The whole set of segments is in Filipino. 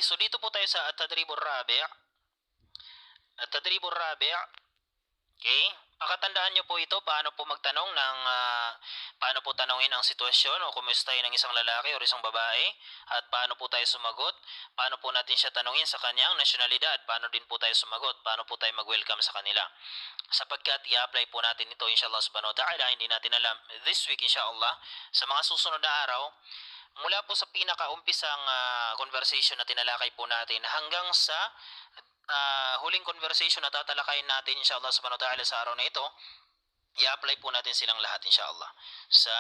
so dito po tayo sa at-tadribur rabi'. At-tadribur rabi'. Okay? Pakatandaan nyo po ito, paano po magtanong ng, paano po tanongin ang sitwasyon o kumustahin ng isang lalaki o isang babae, at paano po tayo sumagot, paano po natin siya tanongin sa kanyang nasyonalidad, paano din po tayo sumagot, paano po tayo mag-welcome sa kanila. Sapagkat i-apply po natin ito inshallah subhanahu wa ta'ala, hindi natin alam this week inshallah, sa mga susunod na araw, mula po sa pinakaumpisang conversation na tinalakay po natin hanggang sa huling conversation na tatalakayin natin inshallah subhanahu wa ta'ala sa araw na ito, i-apply po natin silang lahat inshallah sa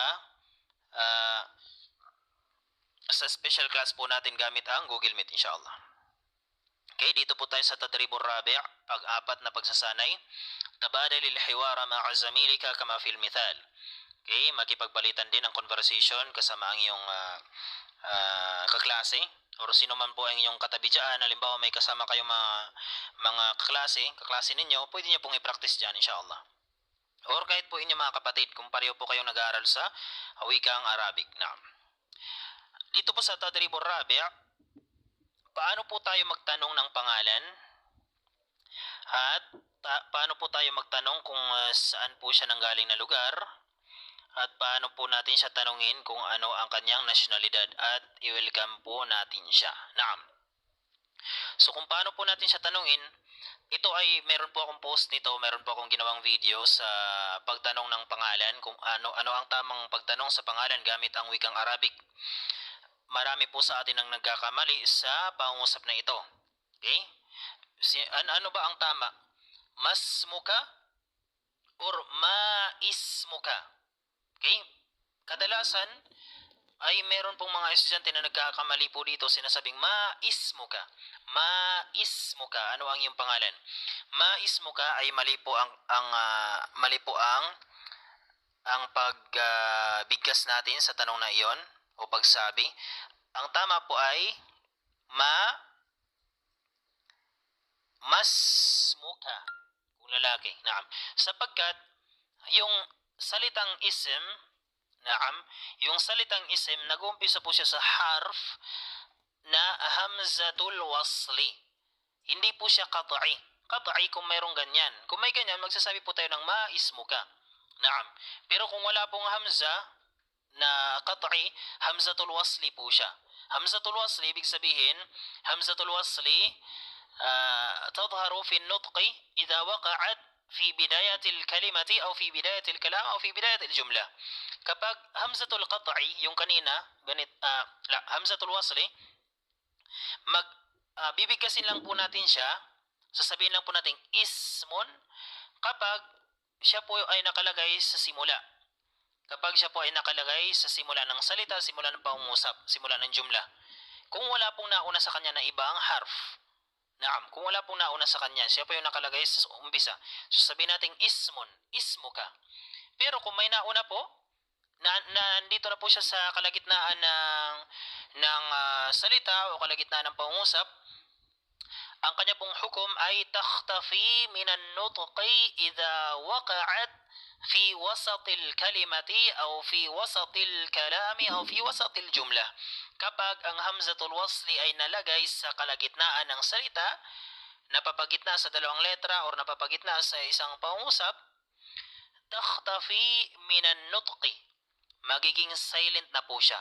special class po natin gamit ang Google Meet inshallah. Okay, dito po tayo sa tadribur rabi', pag-apat na pagsasanay. Tabadalil hiwara ma'a zamilika kama fil mithal. Okay, makipagpalitan din ang conversation kasama ang iyong kaklase or sino man po ang inyong katabi dyan. Halimbawa may kasama kayong mga kaklase ninyo, pwede nyo pong i-practice dyan inshallah. Or kahit po inyong mga kapatid, kung pareho po kayong nag-aaral sa wikang Arabic. Dito po sa tadribur rabi', paano po tayo magtanong ng pangalan at paano po tayo magtanong kung saan po siya nanggaling na lugar, at paano po natin siya tanungin kung ano ang kanyang nasyonalidad, at i-welcome po natin siya. So kung paano po natin siya tanungin, ito ay meron po akong post nito, meron po akong ginawang video sa pagtanong ng pangalan, kung ano ang tamang pagtanong sa pangalan gamit ang wikang Arabic. Marami po sa atin ang nagkakamali sa pangungusap na ito. Okay? Ano ba ang tama? Masmuka or maismuka? Okay? Kadalasan ay meron pong mga estudyante na nagkakamali po dito, sinasabing maismuka. Maismuka, ano ang iyong pangalan? Maismuka ay mali po ang pagbigkas natin sa tanong na iyon o pagsabi. Ang tama po ay masmuka kung lalaki. Sapagkat yung salitang ism, yung salitang ism, nag-uumpisa po siya sa harf na hamzatul wasli. Hindi po siya qat'i. Qat'i kung mayroong ganyan. Kung may ganyan, magsasabi po tayo ng maismuka. Pero kung wala pong hamza na qat'i, hamzatul wasli po siya. Hamzatul wasli, ibig sabihin, hamzatul wasli tadharu fi an-nutqi idha waqa'at fi bidayatil kalimati aw fi bidayatil kalam aw fi bidayatil jumla. Kapag hamzatul qat'i, yung kanina, hamzatul wasli, bibigkasin lang po natin siya, sasabihin lang po natin ismun kapag siya po ay nakalagay sa simula. Kapag siya po ay nakalagay sa simula ng salita, simula ng pangungusap, simula ng jumla. Kung wala pong nauna sa kanya na ibang harf, kung wala pong nauna sa kanya, siya po yung nakalagay sa umpisa, so sabihin natin ismun, ismuka. Pero kung may nauna po, nandito na po siya sa kalagitnaan ng salita o kalagitnaan ng pangungusap, ang kanya pong hukom ay takhtafi minan nutqi idha waqa'at fi wasatil kalimati aw fi wasatil kalami aw fi wasatil jumla. Kapag ang hamzatul wasli ay nalagay sa kalagitnaan ng salita, napapagitna sa dalawang letra or napapagitna sa isang pangungusap, takhtafi minan nutqi, magiging silent na po siya,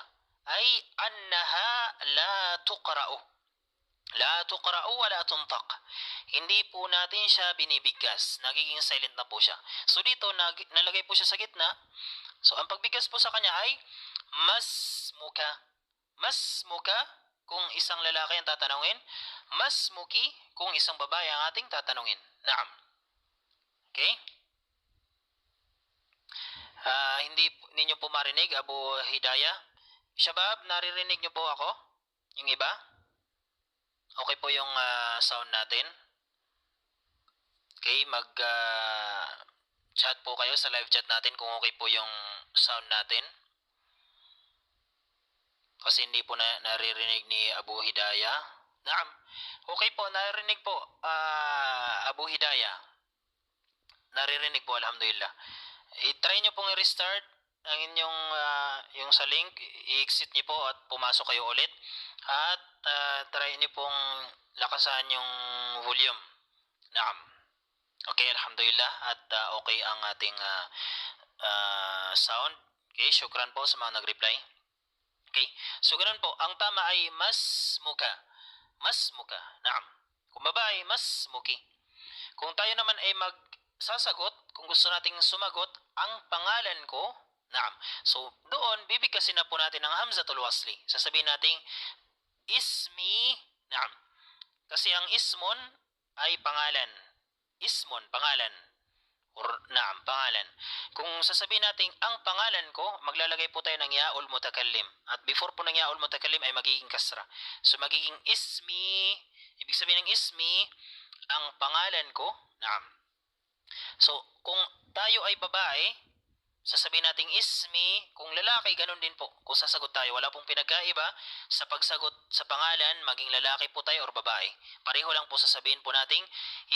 ay annaha la tuqra'u. La tuqra'u wa la tuntaq. Hindi po natin siya binibigkas. Nagiging silent na po siya. So dito, nalagay po siya sa gitna. So ang pagbigkas po sa kanya ay masmuka. Masmuka kung isang lalaki ang tatanungin. Masmuki kung isang babae ang ating tatanungin. Okay? Hindi ninyo po marinig, Abu Hidayah. Shabab, naririnig nyo po ako? Yung iba? Okay po yung sound natin. Okay, chat po kayo sa live chat natin kung okay po yung sound natin. Kasi hindi po naririnig ni Abu Hidayah. Okay po, naririnig po Abu Hidayah. Naririnig po, alhamdulillah. I-try nyo pong i-restart ang inyong yung sa link, i-exit niyo po at pumasok kayo ulit. At try niyo pong lakasan yung volume. Naam. Okay, alhamdulillah. At okay ang ating sound. Okay, syukran po sa mga nag-reply. Okay, so ganun po. Ang tama ay mas muka. Mas muka. Naam. Kung babae, mas muki. Kung tayo naman ay magsasagot, kung gusto nating sumagot, ang pangalan ko, naam. So, doon, bibigkasin na po natin ang hamzatul wasli. Sasabihin natin, ismi, naam. Kasi ang ismon ay pangalan. Ismon, pangalan. Or naam, pangalan. Kung sasabihin natin ang pangalan ko, maglalagay po tayo ng yaul mutakallim. At before po ng yaul mutakallim ay magiging kasra. So, magiging ismi. Ibig sabihin ng ismi, ang pangalan ko, naam. So, kung tayo ay babae, sasabihin nating ismi. Kung lalaki, ganun din po. Kung sasagot tayo, wala pong pinagkaiba sa pagsagot sa pangalan, maging lalaki po tayo or babae. Pareho lang po sasabihin po nating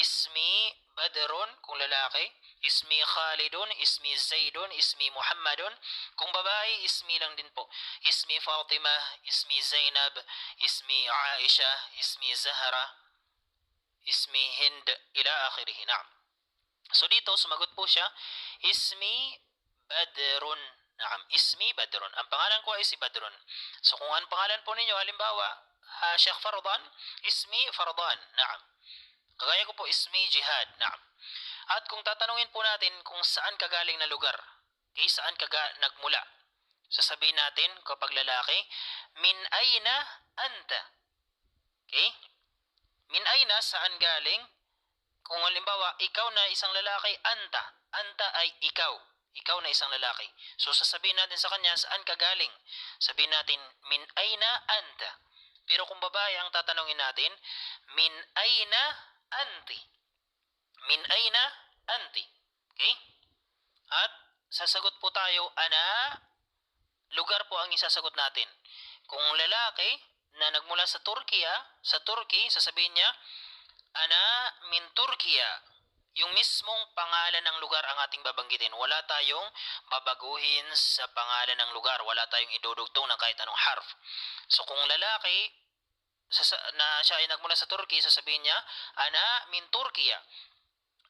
ismi Badrun kung lalaki, ismi Khalidun, ismi Zaidun, ismi Muhammadun. Kung babae, ismi lang din po. Ismi Fatima, ismi Zainab, ismi Aisha, ismi Zahra, ismi Hind, ila akhirih. Naam. So dito, sumagot po siya, ismi Badrun. Naam, ismi Badrun. Ang pangalan ko ay si Badrun. So kung ang pangalan po ninyo, halimbawa, Sheikh Fardan, ismi Fardan. Naam. Kagaya ko po, ismi Jihad. Naam. At kung tatanungin po natin kung saan ka galing na lugar, okay, saan ka nagmula, sasabihin natin kapag lalaki, min ayna anta. Okay? Min ayna, saan galing? Kung halimbawa, ikaw na isang lalaki, anta. Anta ay ikaw. Ikaw na isang lalaki. So, sasabihin natin sa kanya, saan ka galing? Sabihin natin, min ayna anta. Pero kung babae ang tatanungin natin, min ayna anti. Min ayna anti. Okay? At sasagot po tayo, ana, lugar po ang isasagot natin. Kung lalaki na nagmula sa Turkey, sasabihin niya, ana min Turkiya. Yung mismong pangalan ng lugar ang ating babanggitin. Wala tayong babaguhin sa pangalan ng lugar. Wala tayong idudugtong ng kahit anong harf. So kung lalaki na siya ay nagmula sa Turkey, sasabihin niya, ana min Turkiya.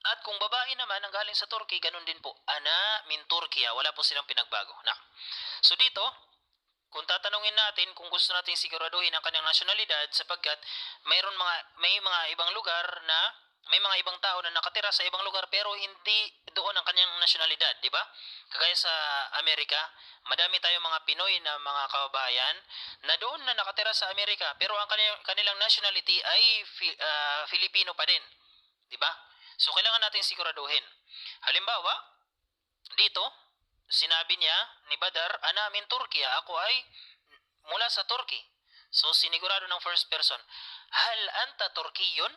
At kung babae naman ang galing sa Turkey, ganun din po. Ana min Turkiya. Wala po silang pinagbago. Na. So dito, kung tatanungin natin kung gusto natin siguraduhin ang kanyang nasyonalidad sapagkat may mga ibang lugar na may mga ibang tao na nakatira sa ibang lugar pero hindi doon ang kanyang nasyonalidad, di ba? Kagaya sa Amerika, madami tayong mga Pinoy na mga kababayan na doon na nakatira sa Amerika pero ang kanilang nationality ay Filipino pa din, di ba? So kailangan natin siguraduhin. Halimbawa, dito sinabi niya ni Badar, ana min Turkiya, ako ay mula sa Turkey. So sinigurado ng first person, hal anta Turkiyun?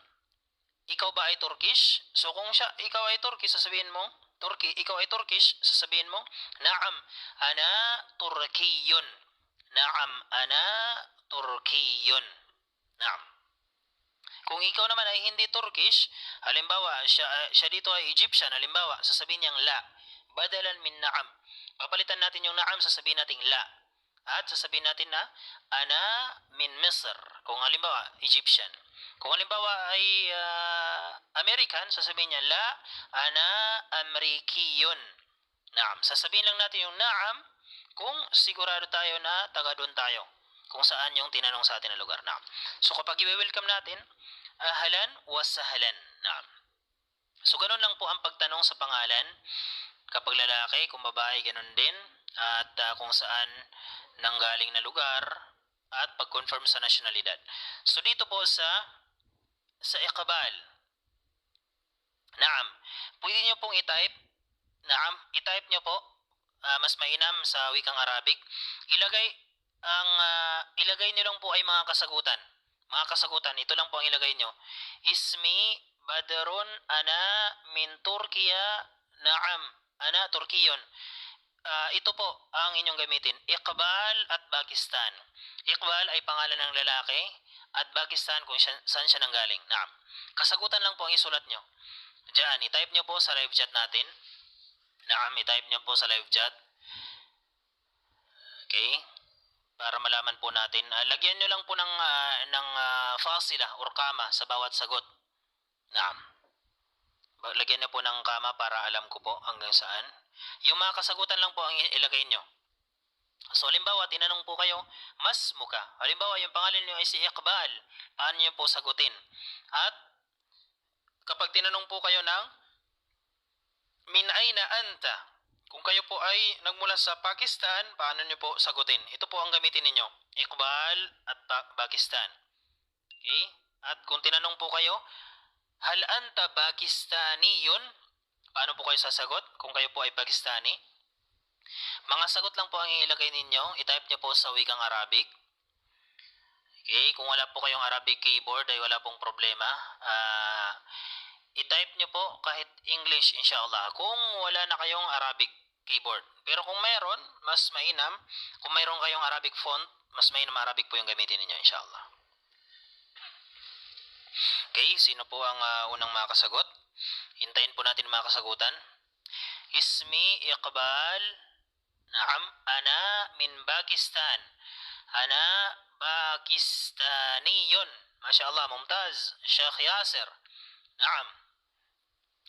Ikaw ba ay Turkish? So kung ikaw ay Turkish, sasabihin mo, ikaw ay Turkish, sasabihin mo, naam, ana Turkiyun. Naam, ana Turkiyun. Naam. Kung ikaw naman ay hindi Turkish, halimbawa, siya dito ay Egyptian, halimbawa, sasabihin niyang la, badalan min naam. Papalitan natin yung naam, sasabihin natin la. At sasabihin natin na, ana min Misr. Kung halimbawa, Egyptian. Kung halimbawa ay American, sasabihin niya, la, ana Amerikiyun. Naam. Sasabihin lang natin yung naam kung sigurado tayo na taga doon tayo. Kung saan yung tinanong sa atin na lugar. Naam. So kapag i-welcome natin, ahlan wa sahlan. Naam. So ganun lang po ang pagtanong sa pangalan. Kapag lalaki, kung babae, ganun din. At kung saan nanggaling na lugar at pag-confirm sa nasyonalidad. So dito po sa iqbal. Naam. Pwede nyo pong i-type. Naam. I-type nyo po. Mas mainam sa wikang Arabic. Ilagay nyo lang po ay mga kasagutan. Mga kasagutan. Ito lang po ang ilagay nyo. Ismi Badrun ana min Turkiya. Naam. Ana Turkiyun. Ito po ang inyong gamitin. Iqbal at Pakistan. Iqbal ay pangalan ng lalaki at Pakistan kung saan siya nanggaling. Naam. Kasagutan lang po ang isulat nyo. Diyan, i-type nyo po sa live chat natin. Naam, i-type nyo po sa live chat. Okay? Para malaman po natin, lagyan nyo lang po ng fasila or kama sa bawat sagot. Naam. Lagyan nyo po ng kama para alam ko po hanggang saan. Yung mga kasagutan lang po ang ilagay nyo. So, halimbawa, tinanong po kayo, mas muka. Halimbawa, yung pangalan nyo ay si Iqbal. Paano nyo po sagutin? At kapag tinanong po kayo ng min aina anta, kung kayo po ay nagmula sa Pakistan, paano nyo po sagutin? Ito po ang gamitin ninyo. Iqbal at Pakistan. Okay? At kung tinanong po kayo, hal anta Pakistaniyun? Paano po kayo sasagot kung kayo po ay Pakistani? Mga sagot lang po ang ilagay ninyo. I-type nyo po sa wikang Arabic. Okay? Kung wala po kayong Arabic keyboard ay wala pong problema. I-type nyo po kahit English inshallah. Kung wala na kayong Arabic keyboard. Pero kung mayroon, mas mainam. Kung mayroon kayong Arabic font, mas mainam Arabic po yung gamitin ninyo inshallah. Okay, sino po ang unang makasagot? Hintayin po natin mga kasagutan. Ismi Iqbal. Naam, ana min Pakistan. Ana Pakistaniyun. MashaAllah, mumtaz. Sheikh Yasir. Naam.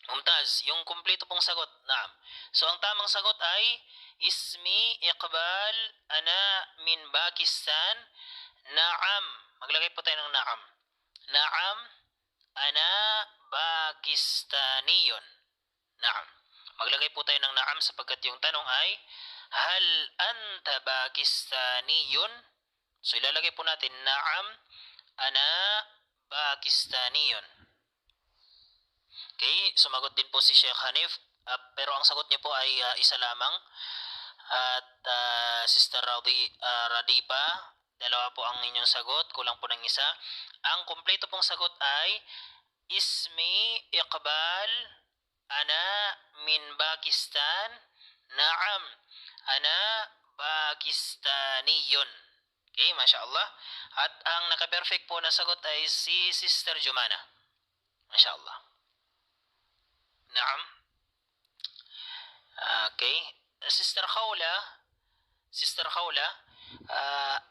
Mumtaz, yung kumpleto pong sagot. Naam. So, ang tamang sagot ay Ismi Iqbal. Ana min Pakistan. Naam. Maglagay po tayo ng naam. Naam. Ana Pakistaniyun. Naam. Maglagay po tayo ng naam sapagkat yung tanong ay hal anta Pakistaniyun? So ilalagay po natin naam ana Pakistaniyun. Okay, sumagot din po si Sheikh Hanif, pero ang sagot niya po ay isa lamang. At Sister Radipa, dalawa po ang inyong sagot, kulang po ng isa. Ang kumpleto pong sagot ay Ismi Iqbal. Ana min Pakistan. Naam. Ana Pakistaniyun. Okay, mashallah. At ang naka-perfect po na sagot ay si Sister Jumana. Mashallah. Naam. Okay. Sister Khawla,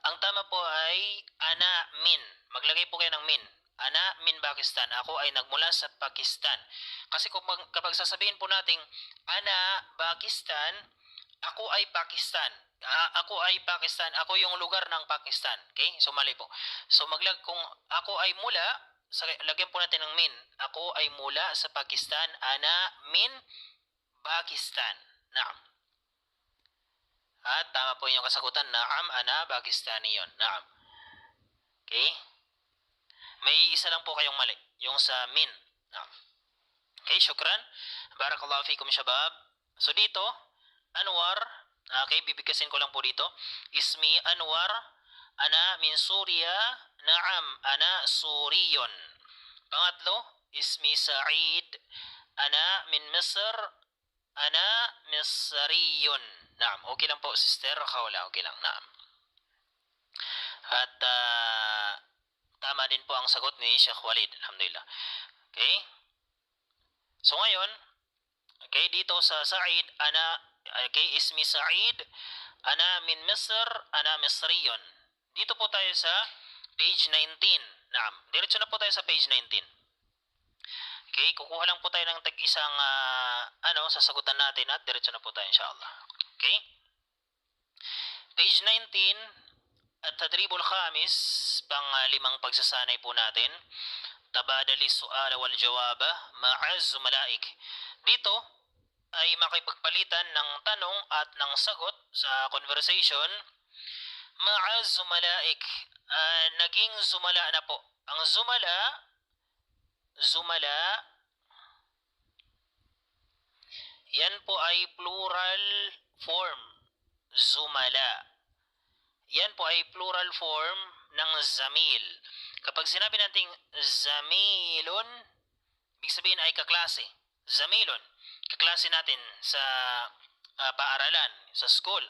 ang tama po ay ana min. Maglagay po kayo ng min. Ana min Pakistan. Ako ay nagmula sa Pakistan. Kasi kapag sasabihin po nating ana Pakistan, ako ay Pakistan. Ako ay Pakistan. Ako yung lugar ng Pakistan. Okay? So mali po. So kung ako ay mula, lagyan po natin ng min. Ako ay mula sa Pakistan. Ana min Pakistan. Naam. At tama po yung kasagutan. Naam, ana Pakistaniyun. Naam. Okay? May isa lang po kayong mali. Yung sa min. Naam. Okay, syukran. Barakallahu fikum shabab. So dito, Anwar. Okay, bibigkasin ko lang po dito. Ismi Anwar. Ana min Suriya. Naam, ana Suriyun. Pangatlo, Ismi Sa'id. Ana min Misr. Ana Misriyun. Naam, okay lang po, Sister Khawla. Okay lang, naam. At tama din po ang sagot ni Sheikh Walid. Alhamdulillah. Okay? So ngayon, okay, dito sa Sa'id, okay, Ismi Sa'id, ana min Misr, ana Misriyun. Dito po tayo sa page 19. Naam, diretso na po tayo sa page 19. Okay, kukuha lang po tayo ng tag-isang sasagutan natin at diretso na po tayo inshallah. Okay? Page 19 at tadribul khamis, pang-limang pagsasanay po natin. Tabadali su'ala wal jawaba ma'az malaik. Dito ay makipagpalitan ng tanong at ng sagot sa conversation. Ma'az malaik. Naging zumala na po. Ang zumala, yan po ay plural form. Zumala. Yan po ay plural form ng zamil. Kapag sinabi nating zamilun, ibig sabihin ay kaklase. Zamilun, kaklase natin sa paaralan, sa school.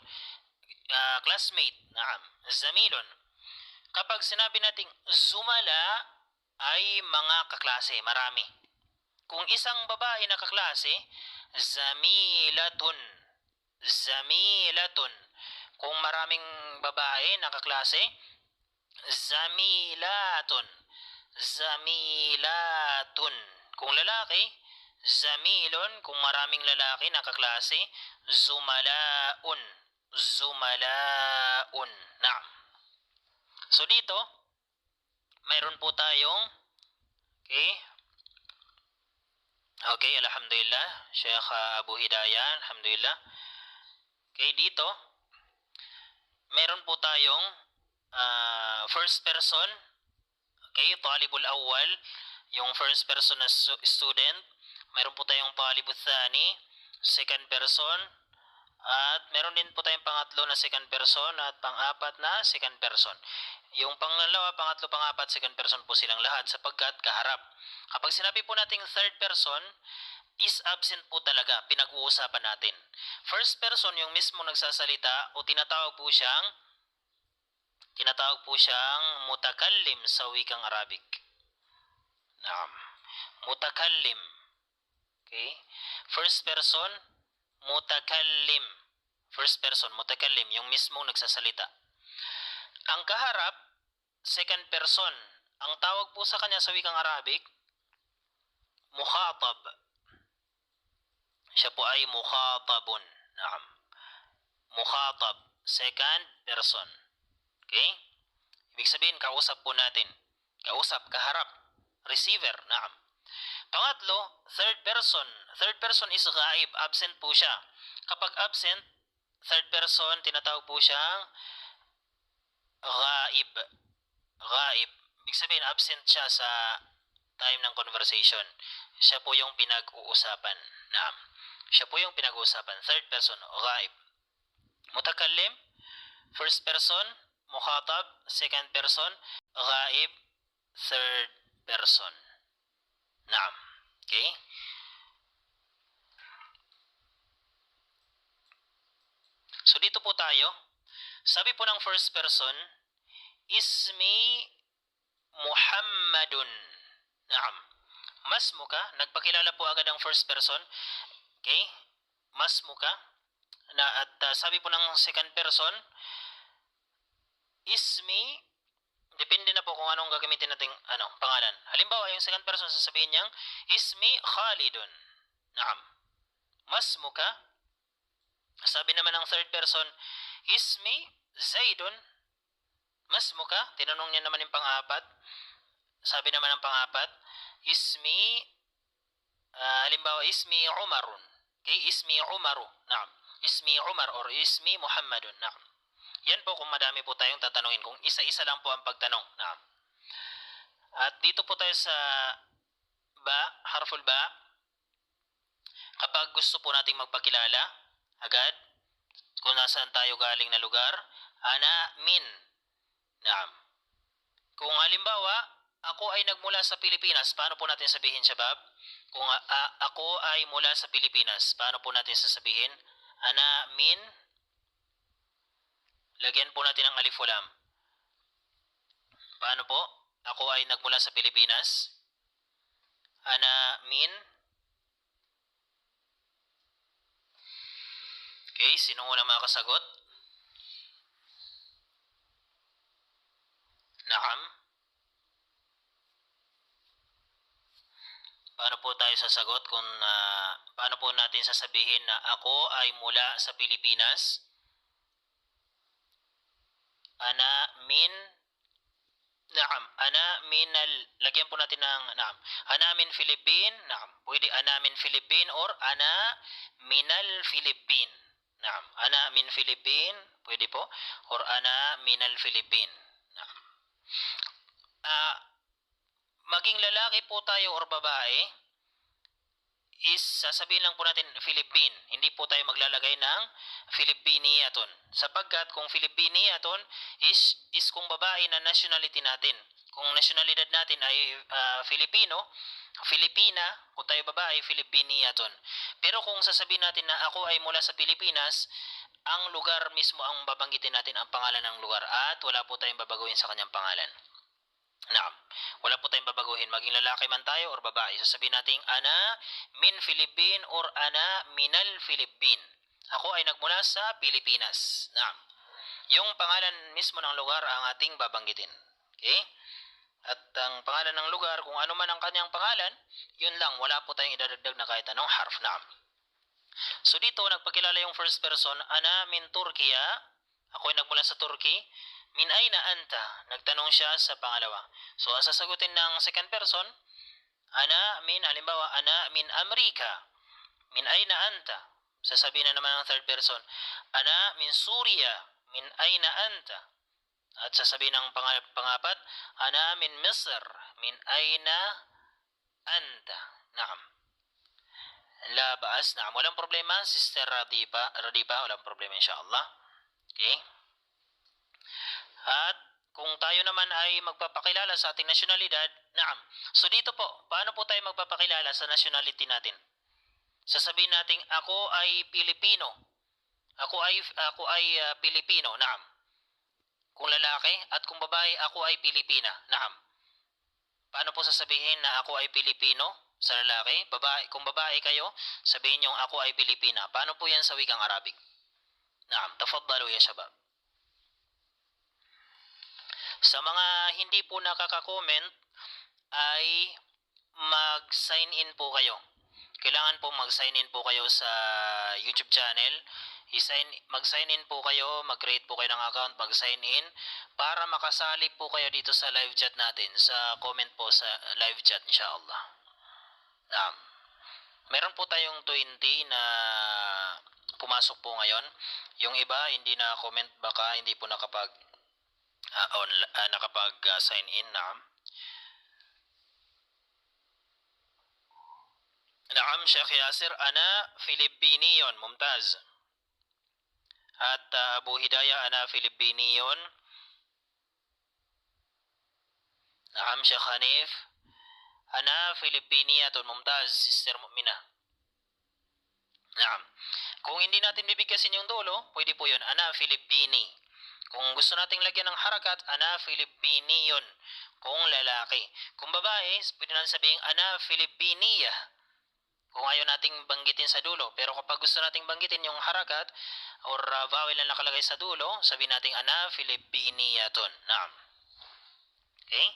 Classmate, naam. Zamilun. Kapag sinabi nating zumala, ay mga kaklase, marami. Kung isang babae na kaklase, zamilatun. Zamilatun. Kung maraming babae na kaklase, zamilatun. Zamilatun. Kung lalaki, zamilun. Kung maraming lalaki na kaklase, zumalaun. Zumalaun. Naam. So dito, mayroon po tayong, okay, okay, alhamdulillah, Sheikh Abu Hidayah, alhamdulillah. Okay, dito, meron po tayong first person, okay, talibul awwal, yung first person na student. Meron po tayong talibul thani, second person, at meron din po tayong pangatlo na second person at pang-apat na second person. Yung pangalawa, pangatlo, pang-apat, second person po silang lahat sapagkat kaharap. Kapag sinabi po nating third person, is absent po talaga, pinag-uusapan natin. First person yung mismo nagsasalita o tinatawag po siyang mutakallim sa wikang Arabic. Naam. Mutakallim. Okay? First person, mutakallim. First person, mutakallim, yung mismong nagsasalita. Ang kaharap, second person. Ang tawag po sa kanya sa wikang Arabic, mukhatab. Siya po ay mukhatabun. Naam. Mukhatab, second person. Okay? Ibig sabihin, kausap po natin. Kausap, kaharap. Receiver, naam. Pangatlo, third person. Third person is ghaib, absent po siya. Kapag absent, third person, tinatawag po siyang ghaib. Ghaib. Ibig sabihin, absent siya sa time ng conversation. Siya po yung pinag-uusapan. Naam. Siya po yung pinag-uusapan. Third person, ghaib. Mutakallim, first person, mukhatab, second person, ghaib, third person. Naam. Okay? So dito po tayo. Sabi po ng first person, ismi Muhammadun. Naam. Masmuka, nagpakilala po agad ang first person. Okay? Masmuka. At sabi po ng second person, ismi, depende na po kung anong gagamitin nating pangalan. Halimbawa, yung second person sasabihin niyang, ismi Khalidun. Naam. Masmuka. Sabi naman ng third person, ismi Zaidun. Masmuka. Tinanong niya naman yung pang-apat. Sabi naman ng pang-apat, ismi, halimbawa, ismi Umarun. Okay, ismi Umaru. Naam. Ismi Umar or ismi Muhammadun. Naam. Yan po kung madami po tayong tatanungin. Kung isa-isa lang po ang pagtanong. Naam. At dito po tayo sa ba, harful ba. Kapag gusto po nating magpakilala, agad, kung nasaan tayo galing na lugar, ana, min. Naam. Kung halimbawa, ako ay nagmula sa Pilipinas, paano po natin sabihin, Shabab? Kung ako ay mula sa Pilipinas, paano po natin sasabihin? Ana, min. Lagyan po natin ang alif lam. Paano po? Ako ay nagmula sa Pilipinas. Ana, min. Okay, sino unang makasagot? Naam. Paano po tayo sasagot kung paano po natin sasabihin na ako ay mula sa Pilipinas? Ana min. Naam. Ana minal. Lagyan po natin ng naam. Ana min Philippine. Naam. Pwede ana min Philippine or ana minal Philippine. Naam. Ana min Philippine. Pwede po. Or ana minal Philippine. Naam. Maging lalaki po tayo or babae, is sasabihin lang po natin Philippine. Hindi po tayo maglalagay ng Filipiniaton. Sapagkat kung Filipiniaton is kung babae na nationality natin. Kung nationalidad natin ay Filipino, Filipina, kung tayo babae, Filipiniaton. Pero kung sasabihin natin na ako ay mula sa Pilipinas, ang lugar mismo ang babanggitin natin ang pangalan ng lugar at wala po tayong babaguhin sa kanyang pangalan. Naam. Wala po tayong babaguhin. Maging lalaki man tayo or babae. Sasabihin natin, ana min Philippine or ana minal Philippine. Ako ay nagmula sa Pilipinas. Naam. Yung pangalan mismo ng lugar ang ating babanggitin. Okay? At ang pangalan ng lugar, kung ano man ang kanyang pangalan, yun lang, wala po tayong idadagdag na kahit anong harf. Naam. So dito, nagpakilala yung first person, ana min Turkiya, ako'y nagmula sa Turkey. Min aina anta, nagtanong siya sa pangalawa. So ang sasagutin ng second person, halimbawa, ana min Amerika. Min aina anta. Sasabihin na naman ng third person, ana min Suriya. Min aina anta. At sasabihin ng pangapat, ana min Misr. Min aina anta. Naam. La baas. Naam. Walang problema, Sister Radipa, walang problema insyaAllah. Okay? At kung tayo naman ay magpapakilala sa ating nasyonalidad, naam. So dito po, paano po tayo magpapakilala sa nationality natin? Sasabihin natin, ako ay Pilipino. Ako ay Pilipino, naam. Kung lalaki at kung babae, ako ay Pilipina, naam. Paano po sasabihin na ako ay Pilipino sa lalaki? Kung babae kayo, sabihin niyo ako ay Pilipina. Paano po yan sa wikang Arabic? Naam, tafaddalu ya shabab. Sa mga hindi po nakaka-comment ay mag-sign in po kayo. Kailangan po mag-sign in po kayo sa YouTube channel. Mag-sign in po kayo, mag-create po kayo ng account, mag-sign in para makasali po kayo dito sa live chat natin, sa comment po sa live chat insyaAllah. Meron po tayong 20 na pumasok po ngayon. Yung iba hindi na comment, baka hindi po nakapag-sign in. Naam, Sheikh Yasir, ana Filipiniyon, mumtaz. At Abu Hidayah, ana Filipiniyon. Naam, Sheikh Hanif, ana Filipiniyatun, mumtaz, Sister Mu'minah. Naam. Kung hindi natin bibigkasin yung dulo, pwede po yun, ana Filipini. Kung gusto nating lagyan ng harakat, ana Filipiniyon. Kung lalaki. Kung babae, pwede natin sabihin, ana Filipiniya. Kung ayaw nating banggitin sa dulo. Pero kapag gusto nating banggitin yung harakat or vowel na nakalagay sa dulo, sabihin natin ana Filipiniyatun. Naam. Okay?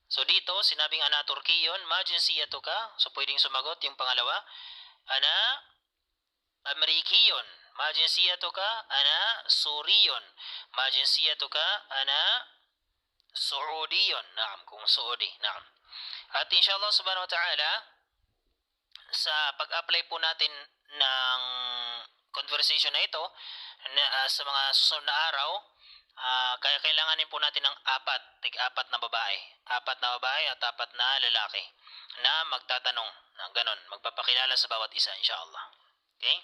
So dito, sinabing ana Turkiyon, ma jinsiyatuka. So pwedeng sumagot yung pangalawa. Ana Amerikiyon. Ma jinsiyatuka, ana Suriyon. Ma jinsiyatuka, ana Saudiyon. Naam, kung Saudi. Naam. At inshallah subhanahu wa ta'ala, sa pag-apply po natin ng conversation na ito sa mga susunod na araw, kaya kailanganin po natin ng tig-apat na babae. 4 na babae at 4 na lalaki na magtatanong, na ganon, magpapakilala sa bawat isa inshallah. Okay?